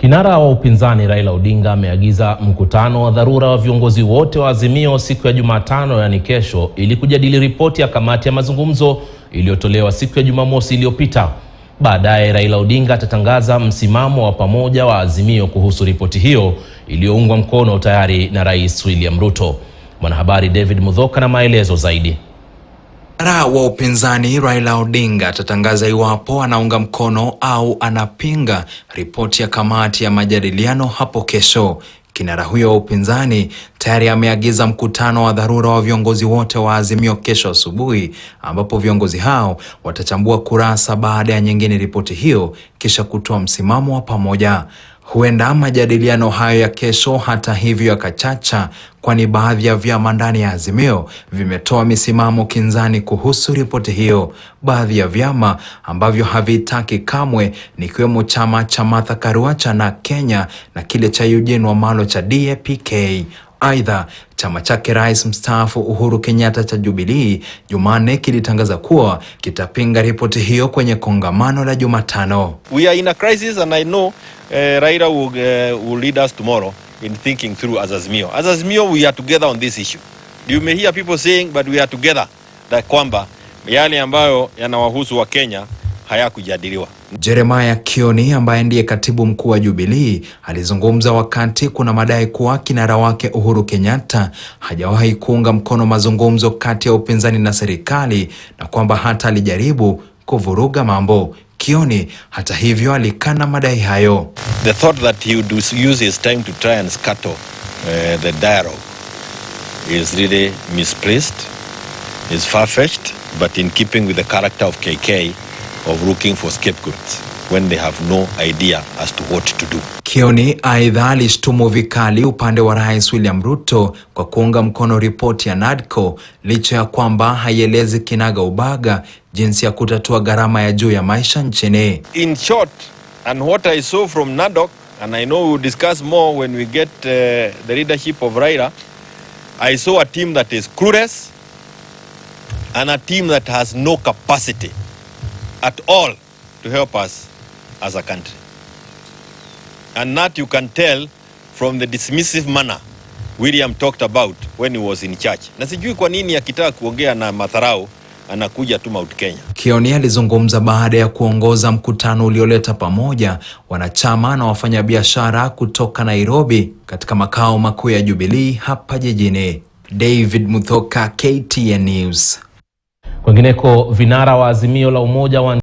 Kinara wa upinzani Raila Odinga ameagiza mkutano wa dharura wa viongozi wote wa Azimio siku ya Jumatano, yani kesho, ili kujadili ripoti ya kamati ya mazungumzo iliyotolewa siku ya Jumamosi iliyopita. Baadaye Raila Odinga atatangaza msimamo wa pamoja wa Azimio kuhusu ripoti hiyo iliyoungwa mkono tayari na Rais William Ruto. Mwanahabari David Mudhoka na maelezo zaidi. Kinara wa upinzani Raila Odinga atatangaza iwapo anaunga mkono au anapinga ripoti ya kamati ya majadiliano hapo kesho. Kinara huyo wa upinzani tayari ameagiza mkutano wa dharura wa viongozi wote wa Azimio kesho asubuhi, ambapo viongozi hao watachambua kurasa baada ya nyingine ripoti hiyo kisha kutoa msimamo wa pamoja. Huenda majadiliano hayo ya kesho hata hivyo yakachacha, kwani baadhi ya vyama ndani ya Azimio vimetoa misimamo kinzani kuhusu ripoti hiyo. Baadhi ya vyama ambavyo havitaki kamwe ni kiwemo chama cha Martha Karua cha Kenya na kile cha Eugene Wamalwa cha DAP-K. Aidha, chama chake Rais mstaafu Uhuru Kenyatta cha Jubilee Jumanne kilitangaza kuwa kitapinga ripoti hiyo kwenye kongamano la Jumatano. We are in a crisis and I know Raila will lead us tomorrow in thinking through as Azimio. As Azimio, we are together on this issue. You may hear people saying, but we are together. That kwamba yale ambayo yanawahusu wa Kenya hayakujadiliwa. Jeremiah Kioni ambaye ndiye katibu mkuu wa Jubilee alizungumza wakati kuna madai kuwa kinara wake Uhuru Kenyatta hajawahi kuunga mkono mazungumzo kati ya upinzani na serikali na kwamba hata alijaribu kuvuruga mambo. Kioni hata hivyo alikana madai hayo. The thought that he would use his time to try and scatter the dialogue is really misplaced, is far-fetched, but in keeping with the character of KK of looking for scapegoats when they have no idea as to what to do. Kioni aidha alishtumu vikali upande wa Rais William Ruto kwa kuunga mkono ripoti ya NADCO licha ya kwamba haielezi kinaga ubaga jinsi ya kutatua gharama ya juu ya maisha nchini. In short, and what I saw from NADCO, and I know we will discuss more when we get the leadership of Raila, I saw a team that is clueless and a team that has no capacity at all to help us as a country. And that you can tell from the dismissive manner William talked about when he was in charge. Na sijui kwa nini akitaka kuongea na madharau anakuja tu Mount Kenya. Kioni alizungumza baada ya kuongoza mkutano ulioleta pamoja wanachama na wafanyabiashara kutoka Nairobi katika makao makuu ya Jubilee hapa jijini. David Mudhoka, KTN News. Kwingineko, vinara wa Azimio la Umoja wa